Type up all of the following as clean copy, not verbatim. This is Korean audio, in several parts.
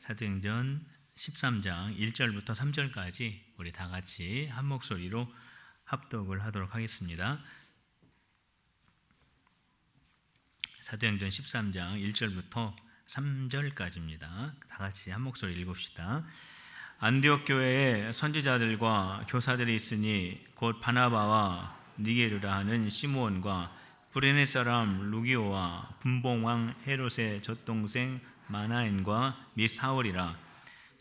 사도행전 13장 1절부터 3절까지 우리 다 같이 한 목소리로 합독을 하도록 하겠습니다. 사도행전 13장 1절부터 3절까지입니다. 다 같이 한 목소리 읽읍시다. 안디옥 교회에 선지자들과 교사들이 있으니 곧 바나바와 니게르라 하는 시므온과 구레네 사람 루기오와 분봉왕 헤롯의 젖동생 마나엔과 및 사울이라.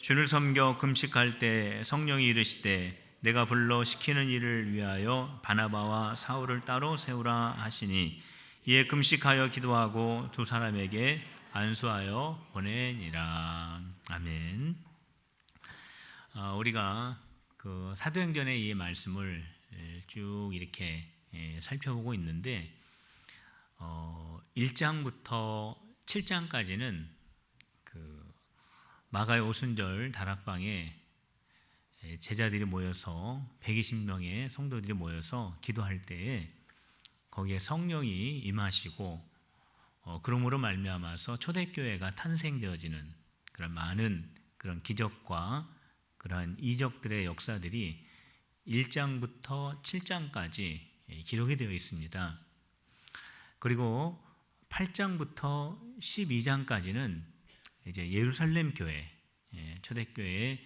주를 섬겨 금식할 때 성령이 이르시되 내가 불러 시키는 일을 위하여 바나바와 사울을 따로 세우라 하시니 이에 금식하여 기도하고 두 사람에게 안수하여 보내니라. 아멘. 우리가 그 사도행전의 이 말씀을 쭉 이렇게 살펴보고 있는데 1장부터 7장까지는 그 마가의 오순절 다락방에 제자들이 모여서 120명의 성도들이 모여서 기도할 때에 거기에 성령이 임하시고 그러므로 말미암아서 초대교회가 탄생되어지는 그런 많은 그런 기적과 그러한 이적들의 역사들이 1장부터 7장까지 기록이 되어 있습니다. 그리고 8장부터 12장까지는 이제 예루살렘 교회, 초대교회의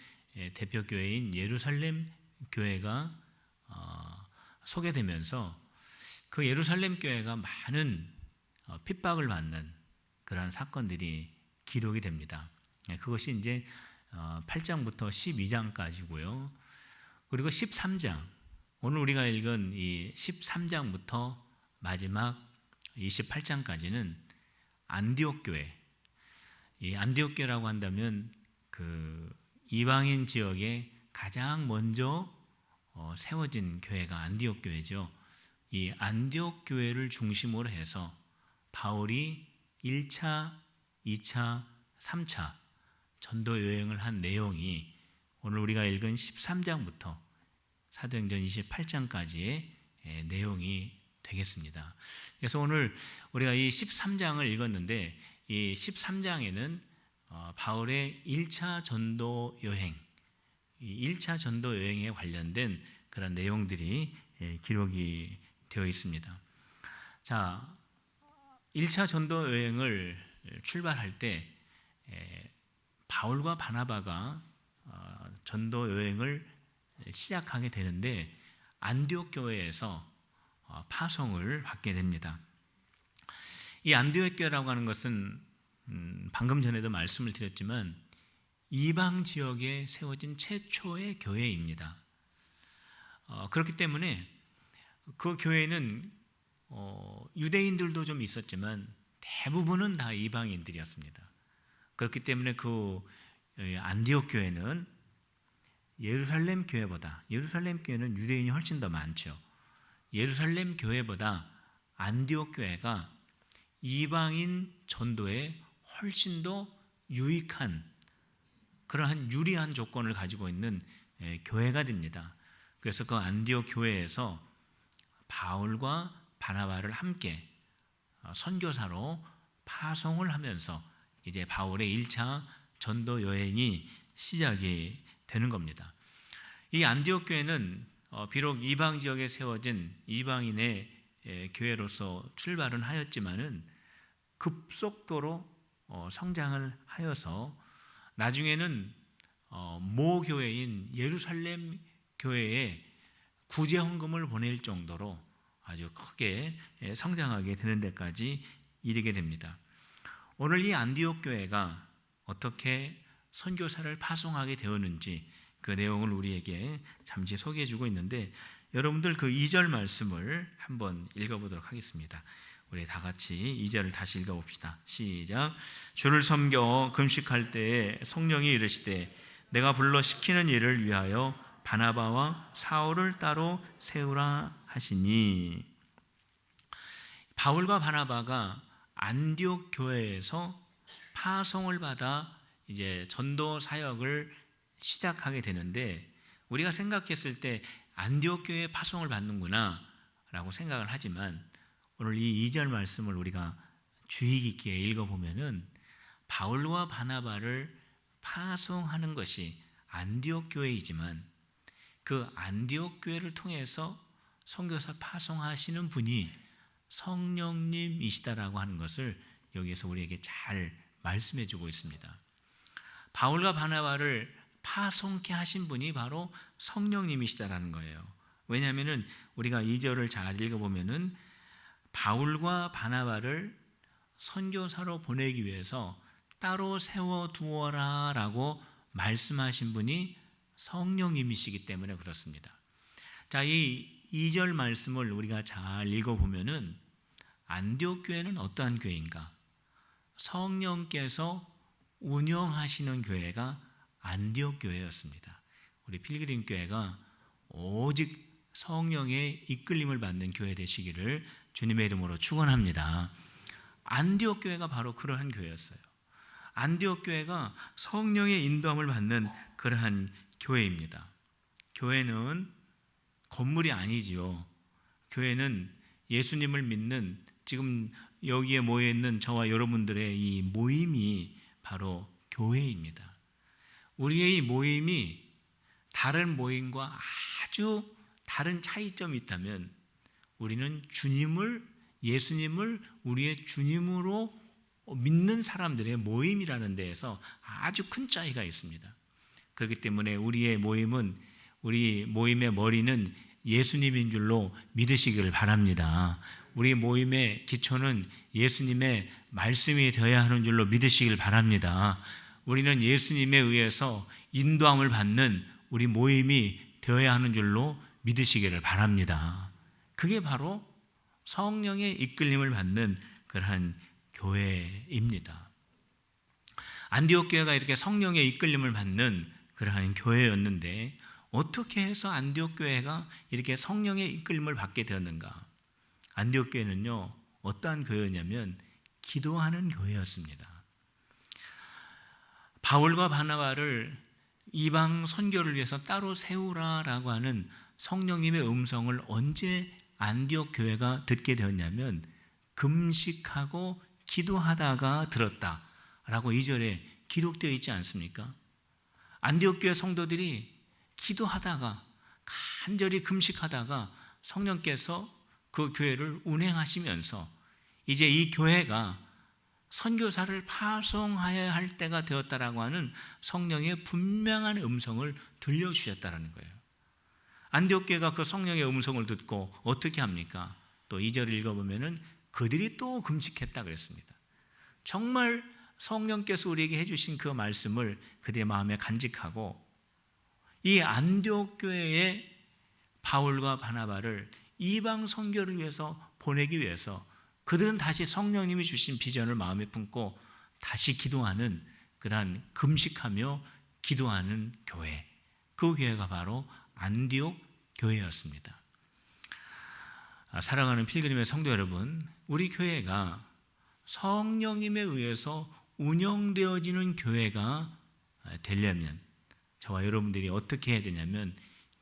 대표 교회인 예루살렘 교회가 소개되면서 그 예루살렘 교회가 많은 핍박을 받는 그러한 사건들이 기록이 됩니다. 그것이 이제 8장부터 12장까지고요. 그리고 13장, 오늘 우리가 읽은 이 13장부터 마지막 28장까지는 안디옥 교회. 이 안디옥 교회라고 한다면 그 이방인 지역에 가장 먼저 세워진 교회가 안디옥 교회죠. 이 안디옥 교회를 중심으로 해서 바울이 1차, 2차, 3차 전도 여행을 한 내용이 오늘 우리가 읽은 13장부터 사도행전 28장까지의 내용이 되겠습니다. 그래서 오늘 우리가 이 13장을 읽었는데 이 13장에는 바울의 1차 전도 여행, 이 1차 전도 여행에 관련된 그런 내용들이 기록이 되어 있습니다. 자, 1차 전도 여행을 출발할 때 바울과 바나바가 전도 여행을 시작하게 되는데 안디옥 교회에서 파송을 받게 됩니다. 이 안디옥 교회라고 하는 것은 방금 전에도 말씀을 드렸지만 이방 지역에 세워진 최초의 교회입니다. 그렇기 때문에 그 교회는 유대인들도 좀 있었지만 대부분은 다 이방인들이었습니다. 그렇기 때문에 그 안디옥 교회는 예루살렘 교회보다, 예루살렘 교회는 유대인이 훨씬 더 많죠. 예루살렘 교회보다 안디옥 교회가 이방인 전도에 훨씬 더 유익한 그러한 유리한 조건을 가지고 있는 교회가 됩니다. 그래서 그 안디옥 교회에서 바울과 바나바를 함께 선교사로 파송을 하면서 이제 바울의 1차 전도 여행이 시작이 되는 겁니다. 이 안디옥 교회는 비록 이방 지역에 세워진 이방인의 교회로서 출발은 하였지만은 급속도로 성장을 하여서 나중에는 모 교회인 예루살렘 교회에 구제 헌금을 보낼 정도로 아주 크게 성장하게 되는 데까지 이르게 됩니다. 오늘 이 안디옥 교회가 어떻게 선교사를 파송하게 되었는지 그 내용을 우리에게 잠시 소개해 주고 있는데 여러분들 그 2절 말씀을 한번 읽어보도록 하겠습니다. 우리 다 같이 2절을 다시 읽어봅시다. 시작. 주를 섬겨 금식할 때에 성령이 이르시되 내가 불러 시키는 일을 위하여 바나바와 사울을 따로 세우라 하시니. 바울과 바나바가 안디옥 교회에서 파송을 받아 이제 전도 사역을 시작하게 되는데 우리가 생각했을 때 안디옥 교회에 파송을 받는구나 라고 생각을 하지만 오늘 이 2절 말씀을 우리가 주의 깊게 읽어보면은 바울과 바나바를 파송하는 것이 안디옥 교회이지만 그 안디옥 교회를 통해서 선교사 파송하시는 분이 성령님이시다라고 하는 것을 여기에서 우리에게 잘 말씀해 주고 있습니다. 바울과 바나바를 파송케 하신 분이 바로 성령님이시다라는 거예요. 왜냐하면 우리가 2절을 잘 읽어보면은 바울과 바나바를 선교사로 보내기 위해서 따로 세워두어라 라고 말씀하신 분이 성령님이시기 때문에 그렇습니다. 자, 이 2절 말씀을 우리가 잘 읽어보면은 안디옥 교회는 어떠한 교회인가? 성령께서 운영하시는 교회가 안디옥 교회였습니다. 우리 필그림 교회가 오직 성령의 이끌림을 받는 교회 되시기를 주님의 이름으로 축원합니다. 안디옥 교회가 바로 그러한 교회였어요. 안디옥 교회가 성령의 인도함을 받는 그러한 교회입니다. 교회는 건물이 아니지요. 교회는 예수님을 믿는 지금 여기에 모여 있는 저와 여러분들의 이 모임이 바로 교회입니다. 우리의 이 모임이 다른 모임과 아주 다른 차이점이 있다면 우리는 예수님을 우리의 주님으로 믿는 사람들의 모임이라는 데에서 아주 큰 차이가 있습니다. 그렇기 때문에 우리 모임의 머리는 예수님인 줄로 믿으시기를 바랍니다. 우리 모임의 기초는 예수님의 말씀이 되어야 하는 줄로 믿으시길 바랍니다. 우리는 예수님에 의해서 인도함을 받는 우리 모임이 되어야 하는 줄로 믿으시기를 바랍니다. 그게 바로 성령의 이끌림을 받는 그러한 교회입니다. 안디옥 교회가 이렇게 성령의 이끌림을 받는 그러한 교회였는데 어떻게 해서 안디옥 교회가 이렇게 성령의 이끌림을 받게 되었는가? 안디옥 교회는요, 어떠한 교회였냐면 기도하는 교회였습니다. 바울과 바나바를 이방 선교를 위해서 따로 세우라라고 하는 성령님의 음성을 언제 안디옥 교회가 듣게 되었냐면 금식하고 기도하다가 들었다라고 2절에 기록되어 있지 않습니까? 안디옥 교회 성도들이 기도하다가 간절히 금식하다가 성령께서 그 교회를 운행하시면서 이제 이 교회가 선교사를 파송해야 할 때가 되었다라고 하는 성령의 분명한 음성을 들려주셨다는 거예요. 안디옥 교회가 그 성령의 음성을 듣고 어떻게 합니까? 또 2절을 읽어보면은 그들이 또 금식했다 그랬습니다. 정말 성령께서 우리에게 해주신 그 말씀을 그들의 마음에 간직하고 이 안디옥 교회의 바울과 바나바를 이방 선교를 위해서 보내기 위해서 그들은 다시 성령님이 주신 비전을 마음에 품고 다시 기도하는 그러한 금식하며 기도하는 교회, 그 교회가 바로 안디옥 교회였습니다. 사랑하는 필그림의 성도 여러분, 우리 교회가 성령님에 의해서 운영되어지는 교회가 되려면 저와 여러분들이 어떻게 해야 되냐면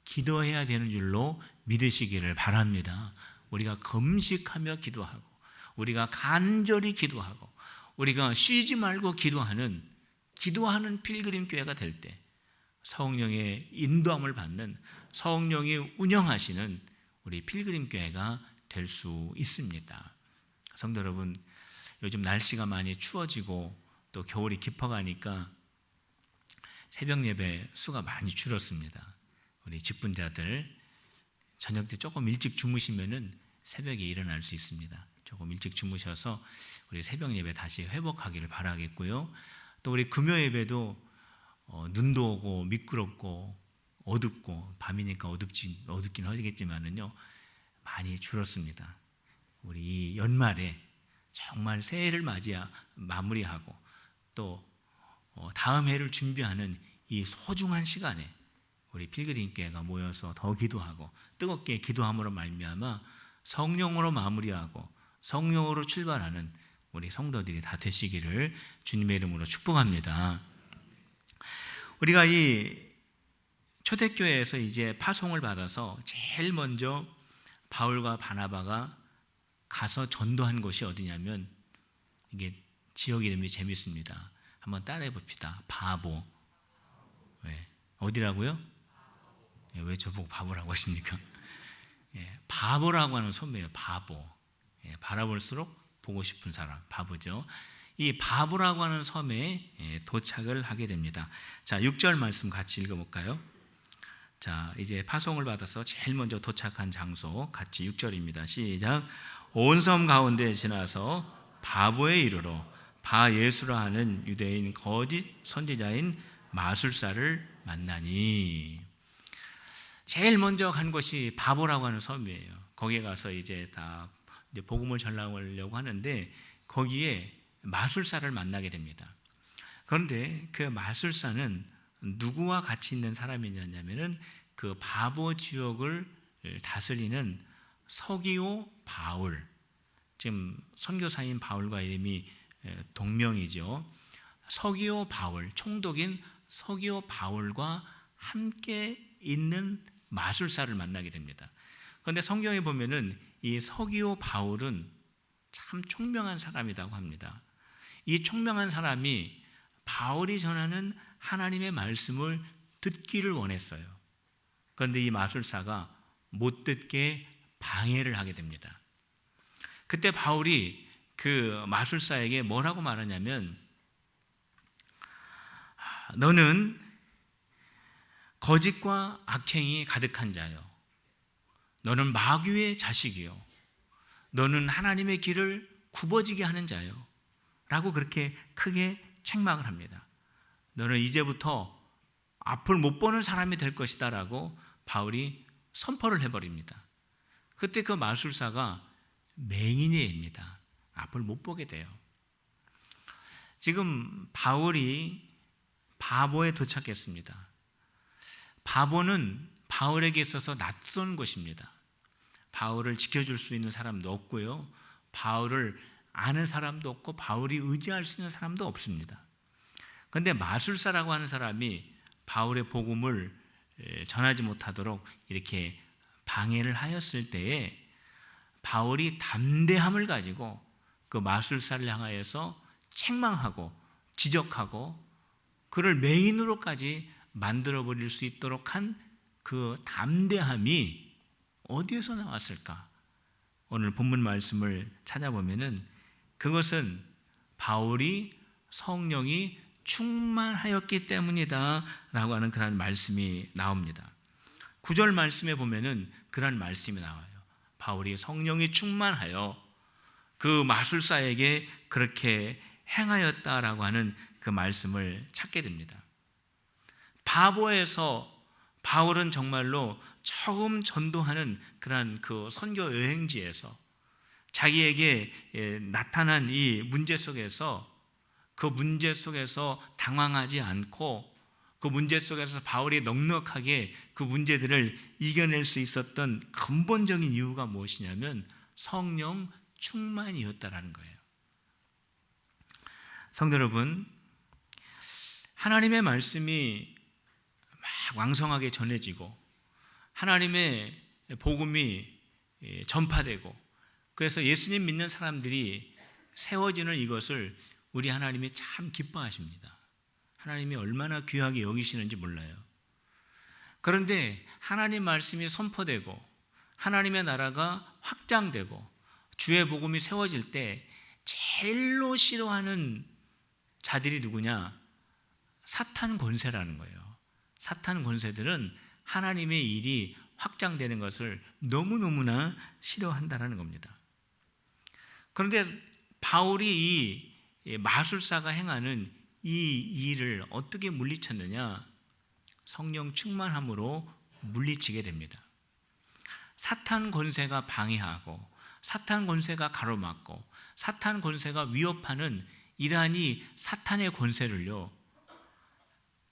기도해야 되는 줄로 믿으시기를 바랍니다. 우리가 금식하며 기도하고 우리가 간절히 기도하고 우리가 쉬지 말고 기도하는 필그림 교회가 될 때 성령의 인도함을 받는 성령이 운영하시는 우리 필그림 교회가 될 수 있습니다. 성도 여러분, 요즘 날씨가 많이 추워지고 또 겨울이 깊어가니까 새벽 예배 수가 많이 줄었습니다. 우리 직분자들 저녁 때 조금 일찍 주무시면은 새벽에 일어날 수 있습니다. 조금 일찍 주무셔서 우리 새벽 예배 다시 회복하기를 바라겠고요. 또 우리 금요 예배도 눈도 오고 미끄럽고 어둡고 밤이니까 어둡긴 하겠지만은요 많이 줄었습니다. 우리 이 연말에 정말 새해를 마무리하고 또 다음 해를 준비하는 이 소중한 시간에 우리 필그림 교회가 모여서 더 기도하고 뜨겁게 기도함으로 말미암아 성령으로 마무리하고 성령으로 출발하는 우리 성도들이 다 되시기를 주님의 이름으로 축복합니다. 우리가 이 초대교회에서 이제 파송을 받아서 제일 먼저 바울과 바나바가 가서 전도한 곳이 어디냐면 이게 지역 이름이 재밌습니다. 한번 따라해 봅시다. 바보. 왜? 어디라고요? 왜 저보고 바보라고 하십니까? 바보라고 하는 선배예요. 바보. 바라볼수록 보고 싶은 사람, 바보죠. 이 바보라고 하는 섬에 도착을 하게 됩니다. 자, 6절 말씀 같이 읽어볼까요? 자, 이제 파송을 받아서 제일 먼저 도착한 장소 같이 6절입니다. 시작. 온 섬 가운데 지나서 바보에 이르러 바 예수라 하는 유대인 거짓 선지자인 마술사를 만나니. 제일 먼저 간 곳이 바보라고 하는 섬이에요. 거기에 가서 이제 복음을 전하려고 하는데 거기에 마술사를 만나게 됩니다. 그런데 그 마술사는 누구와 같이 있는 사람이냐면은 그 바보 지역을 다스리는 서기오 바울, 지금 선교사인 바울과 이름이 동명이죠. 서기오 바울, 총독인 서기오 바울과 함께 있는 마술사를 만나게 됩니다. 그런데 성경에 보면은 이 서기오 바울은 참 총명한 사람이라고 합니다. 이 총명한 사람이 바울이 전하는 하나님의 말씀을 듣기를 원했어요. 그런데 이 마술사가 못 듣게 방해를 하게 됩니다. 그때 바울이 그 마술사에게 뭐라고 말하냐면, 너는 거짓과 악행이 가득한 자요, 너는 마귀의 자식이요, 너는 하나님의 길을 굽어지게 하는 자요 라고 그렇게 크게 책망을 합니다. 너는 이제부터 앞을 못 보는 사람이 될 것이다 라고 바울이 선포를 해버립니다. 그때 그 마술사가 맹인입니다. 앞을 못 보게 돼요. 지금 바울이 바보에 도착했습니다. 바보는 바울에게 있어서 낯선 곳입니다. 바울을 지켜줄 수 있는 사람도 없고요, 바울을 아는 사람도 없고 바울이 의지할 수 있는 사람도 없습니다. 그런데 마술사라고 하는 사람이 바울의 복음을 전하지 못하도록 이렇게 방해를 하였을 때에 바울이 담대함을 가지고 그 마술사를 향하여서 책망하고 지적하고 그를 맹인으로까지 만들어버릴 수 있도록 한 그 담대함이 어디에서 나왔을까? 오늘 본문 말씀을 찾아보면은 그것은 바울이 성령이 충만하였기 때문이다 라고 하는 그런 말씀이 나옵니다. 9절 말씀에 보면은 그런 말씀이 나와요. 바울이 성령이 충만하여 그 마술사에게 그렇게 행하였다라고 하는 그 말씀을 찾게 됩니다. 바보에서 바울은 정말로 처음 전도하는 그런 그 선교 여행지에서 자기에게 나타난 이 문제 속에서 그 문제 속에서 당황하지 않고 그 문제 속에서 바울이 넉넉하게 그 문제들을 이겨낼 수 있었던 근본적인 이유가 무엇이냐면 성령 충만이었다라는 거예요. 성도 여러분, 하나님의 말씀이 막 왕성하게 전해지고 하나님의 복음이 전파되고 그래서 예수님 믿는 사람들이 세워지는 이것을 우리 하나님이 참 기뻐하십니다. 하나님이 얼마나 귀하게 여기시는지 몰라요. 그런데 하나님 말씀이 선포되고 하나님의 나라가 확장되고 주의 복음이 세워질 때 제일로 싫어하는 자들이 누구냐? 사탄 권세라는 거예요. 사탄 권세들은 하나님의 일이 확장되는 것을 너무너무나 싫어한다는 겁니다. 그런데 바울이 이 마술사가 행하는 이 일을 어떻게 물리쳤느냐? 성령 충만함으로 물리치게 됩니다. 사탄 권세가 방해하고 사탄 권세가 가로막고 사탄 권세가 위협하는 이러한 이 사탄의 권세를요,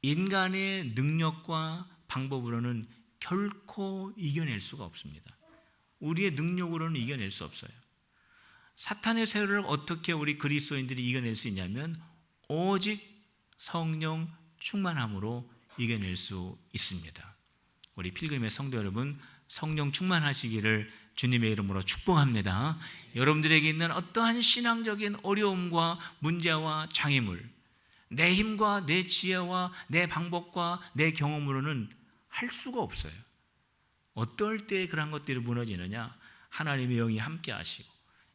인간의 능력과 방법으로는 결코 이겨낼 수가 없습니다. 우리의 능력으로는 이겨낼 수 없어요. 사탄의 세력을 어떻게 우리 그리스도인들이 이겨낼 수 있냐면 오직 성령 충만함으로 이겨낼 수 있습니다. 우리 필그림의 성도 여러분, 성령 충만하시기를 주님의 이름으로 축복합니다. 여러분들에게 있는 어떠한 신앙적인 어려움과 문제와 장애물, 내 힘과 내 지혜와 내 방법과 내 경험으로는 할 수가 없어요. 어떨 때 그런 것들이 무너지느냐? 하나님의 영이 함께 하시고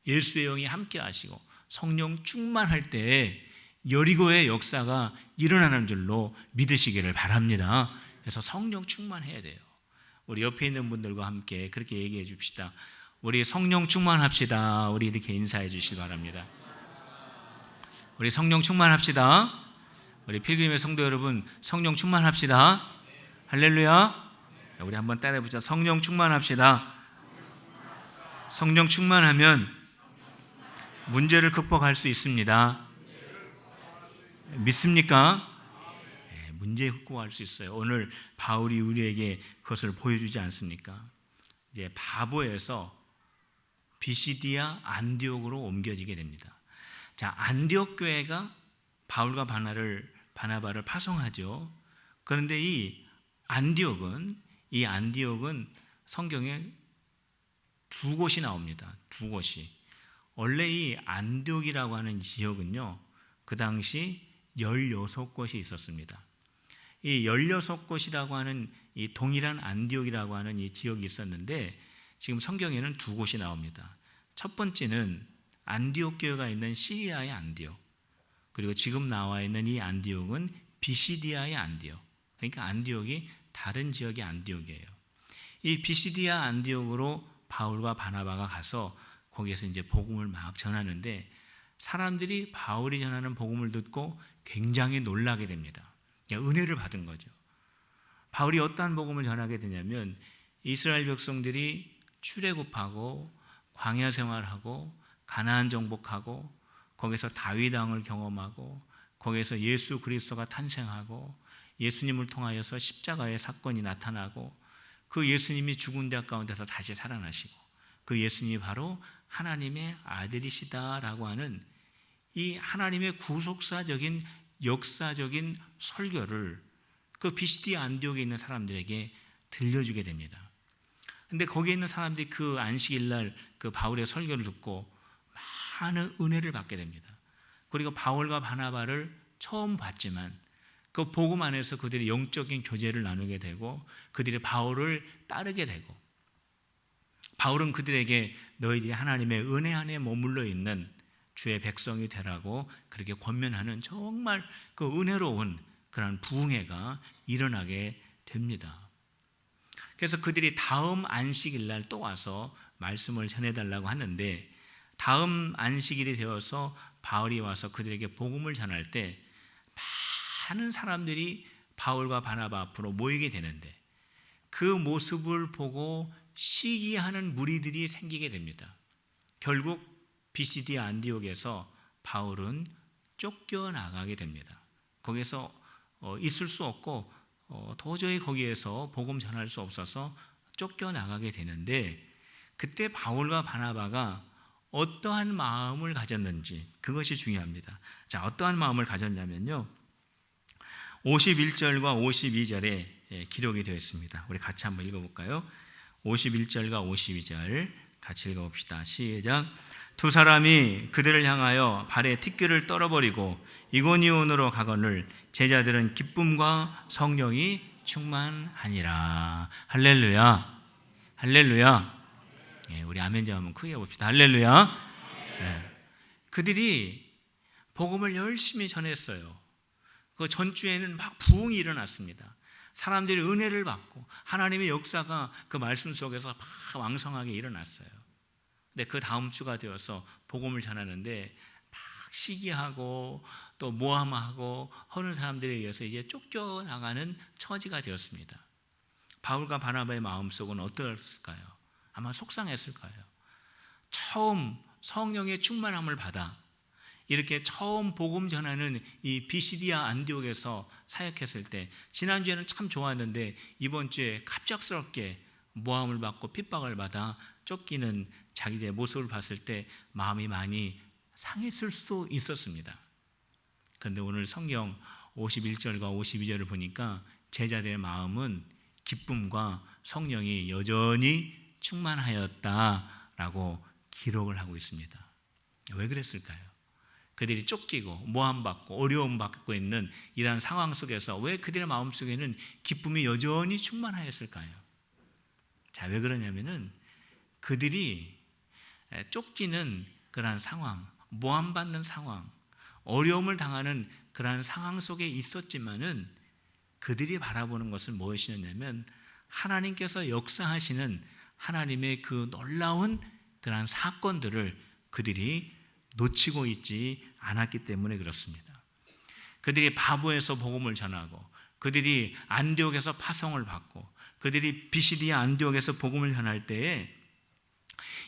예수의 영이 함께 하시고 성령 충만할 때 여리고의 역사가 일어나는 줄로 믿으시기를 바랍니다. 그래서 성령 충만해야 돼요. 우리 옆에 있는 분들과 함께 그렇게 얘기해 줍시다. 우리 성령 충만합시다. 우리 이렇게 인사해 주시기 바랍니다. 우리 성령 충만합시다. 우리 필그림의 성도 여러분, 성령 충만합시다. 할렐루야. 우리 한번 따라해보자. 성령 충만합시다. 성령 충만하면 문제를 극복할 수 있습니다. 믿습니까? 네, 문제 극복할 수 있어요. 오늘 바울이 우리에게 그것을 보여주지 않습니까? 이제 바보에서 비시디아 안디옥으로 옮겨지게 됩니다. 자, 안디옥 교회가 바울과 바나바를 파송하죠. 그런데 이 안디옥은 성경에 두 곳이 나옵니다. 두 곳이. 원래 이 안디옥이라고 하는 지역은요, 그 당시 16곳이 있었습니다. 이 16곳이라고 하는 이 동일한 안디옥이라고 하는 이 지역이 있었는데 지금 성경에는 두 곳이 나옵니다. 첫 번째는 안디옥 교회가 있는 시리아의 안디옥, 그리고 지금 나와 있는 이 안디옥은 비시디아의 안디옥. 그러니까 안디옥이 다른 지역의 안디옥이에요. 이 비시디아 안디옥으로 바울과 바나바가 가서 거기에서 이제 복음을 막 전하는데 사람들이 바울이 전하는 복음을 듣고 굉장히 놀라게 됩니다. 그러니까 은혜를 받은 거죠. 바울이 어떠한 복음을 전하게 되냐면 이스라엘 백성들이 출애굽하고 광야 생활하고 가나안 정복하고 거기서 다윗 왕을 경험하고 거기에서 예수 그리스도가 탄생하고 예수님을 통하여서 십자가의 사건이 나타나고 그 예수님이 죽은 데 가운데서 다시 살아나시고 그 예수님이 바로 하나님의 아들이시다라고 하는 이 하나님의 구속사적인 역사적인 설교를 그 비시디아 안디옥에 있는 사람들에게 들려주게 됩니다. 근데 거기에 있는 사람들이 그 안식일 날 그 바울의 설교를 듣고 많은 은혜를 받게 됩니다. 그리고 바울과 바나바를 처음 봤지만 그 복음 안에서 그들이 영적인 교제를 나누게 되고 그들이 바울을 따르게 되고 바울은 그들에게 너희들이 하나님의 은혜 안에 머물러 있는 주의 백성이 되라고 그렇게 권면하는 정말 그 은혜로운 그런 부흥회가 일어나게 됩니다. 그래서 그들이 다음 안식일 날 또 와서 말씀을 전해달라고 하는데 다음 안식일이 되어서 바울이 와서 그들에게 복음을 전할 때 많은 사람들이 바울과 바나바 앞으로 모이게 되는데 그 모습을 보고 시기하는 무리들이 생기게 됩니다. 결국 비시디아 안디옥에서 바울은 쫓겨나가게 됩니다. 거기서 있을 수 없고 도저히 거기에서 복음 전할 수 없어서 쫓겨나가게 되는데 그때 바울과 바나바가 어떠한 마음을 가졌는지 그것이 중요합니다. 자, 어떠한 마음을 가졌냐면요 51절과 52절에 기록이 되어 있습니다. 우리 같이 한번 읽어볼까요? 51절과 52절 같이 읽어봅시다. 시작. 두 사람이 그들을 향하여 발에 티끌을 떨어버리고 이고니온으로 가거늘 제자들은 기쁨과 성령이 충만하니라. 할렐루야. 할렐루야. 예, 우리 아멘 좀 한번 크게 해봅시다. 할렐루야. 예. 그들이 복음을 열심히 전했어요. 그 전주에는 막 부흥이 일어났습니다. 사람들이 은혜를 받고 하나님의 역사가 그 말씀 속에서 막 왕성하게 일어났어요. 근데 그 다음 주가 되어서 복음을 전하는데 막 시기하고 또 모함하고 하는 사람들에 의해서 이제 쫓겨나가는 처지가 되었습니다. 바울과 바나바의 마음속은 어떠했을까요? 아마 속상했을 거예요. 처음 성령의 충만함을 받아 이렇게 처음 복음 전하는 이 비시디아 안디옥에서 사역했을 때 지난주에는 참 좋았는데 이번 주에 갑작스럽게 모함을 받고 핍박을 받아 쫓기는 자기들의 모습을 봤을 때 마음이 많이 상했을 수도 있었습니다. 그런데 오늘 성경 51절과 52절을 보니까 제자들의 마음은 기쁨과 성령이 여전히 충만하였다라고 기록을 하고 있습니다. 왜 그랬을까요? 그들이 쫓기고 모함받고 어려움 받고 있는 이러한 상황 속에서 왜 그들의 마음속에는 기쁨이 여전히 충만하였을까요? 자, 왜 그러냐면은 그들이 쫓기는 그러한 상황, 모함받는 상황, 어려움을 당하는 그러한 상황 속에 있었지만은 그들이 바라보는 것은 무엇이었냐면 하나님께서 역사하시는 하나님의 그 놀라운 그러한 사건들을 그들이 놓치고 있지 않았기 때문에 그렇습니다. 그들이 바보에서 복음을 전하고 그들이 안디옥에서 파송을 받고 그들이 비시디아 안디옥에서 복음을 전할 때에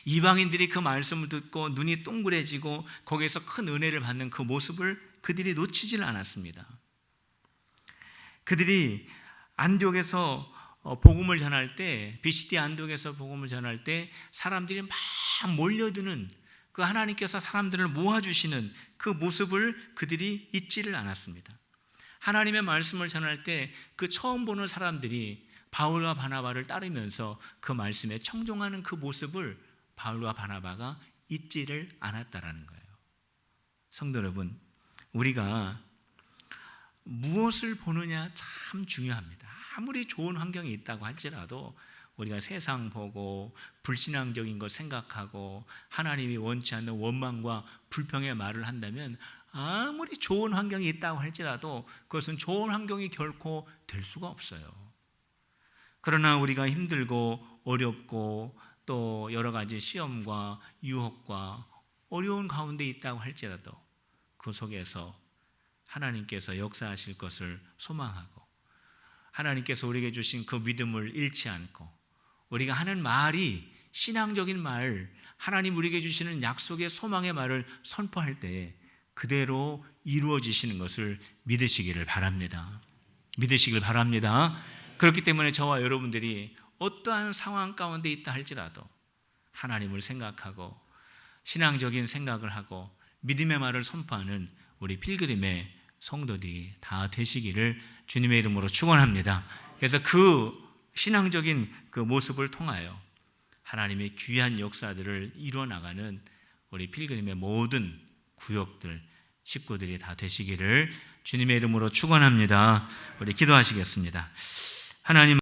이방인들이 그 말씀을 듣고 눈이 동그래지고 거기에서 큰 은혜를 받는 그 모습을 그들이 놓치지는 않았습니다. 그들이 안디옥에서 복음을 전할 때, 비시디아 안디옥에서 복음을 전할 때 사람들이 막 몰려드는 그 하나님께서 사람들을 모아주시는 그 모습을 그들이 잊지를 않았습니다. 하나님의 말씀을 전할 때 그 처음 보는 사람들이 바울과 바나바를 따르면서 그 말씀에 청종하는 그 모습을 바울과 바나바가 잊지를 않았다라는 거예요. 성도 여러분, 우리가 무엇을 보느냐 참 중요합니다. 아무리 좋은 환경이 있다고 할지라도 우리가 세상 보고 불신앙적인 것 생각하고 하나님이 원치 않는 원망과 불평의 말을 한다면 아무리 좋은 환경이 있다고 할지라도 그것은 좋은 환경이 결코 될 수가 없어요. 그러나 우리가 힘들고 어렵고 또 여러 가지 시험과 유혹과 어려운 가운데 있다고 할지라도 그 속에서 하나님께서 역사하실 것을 소망하고 하나님께서 우리에게 주신 그 믿음을 잃지 않고 우리가 하는 말이 신앙적인 말, 하나님 우리에게 주시는 약속의 소망의 말을 선포할 때에 그대로 이루어지시는 것을 믿으시기를 바랍니다. 믿으시길 바랍니다. 그렇기 때문에 저와 여러분들이 어떠한 상황 가운데 있다 할지라도 하나님을 생각하고 신앙적인 생각을 하고 믿음의 말을 선포하는 우리 필그림의 성도들이 다 되시기를 주님의 이름으로 축원합니다. 그래서 그 신앙적인 그 모습을 통하여 하나님의 귀한 역사들을 이루어 나가는 우리 필그림의 모든 구역들, 식구들이 다 되시기를 주님의 이름으로 축원합니다. 우리 기도하시겠습니다. 하나님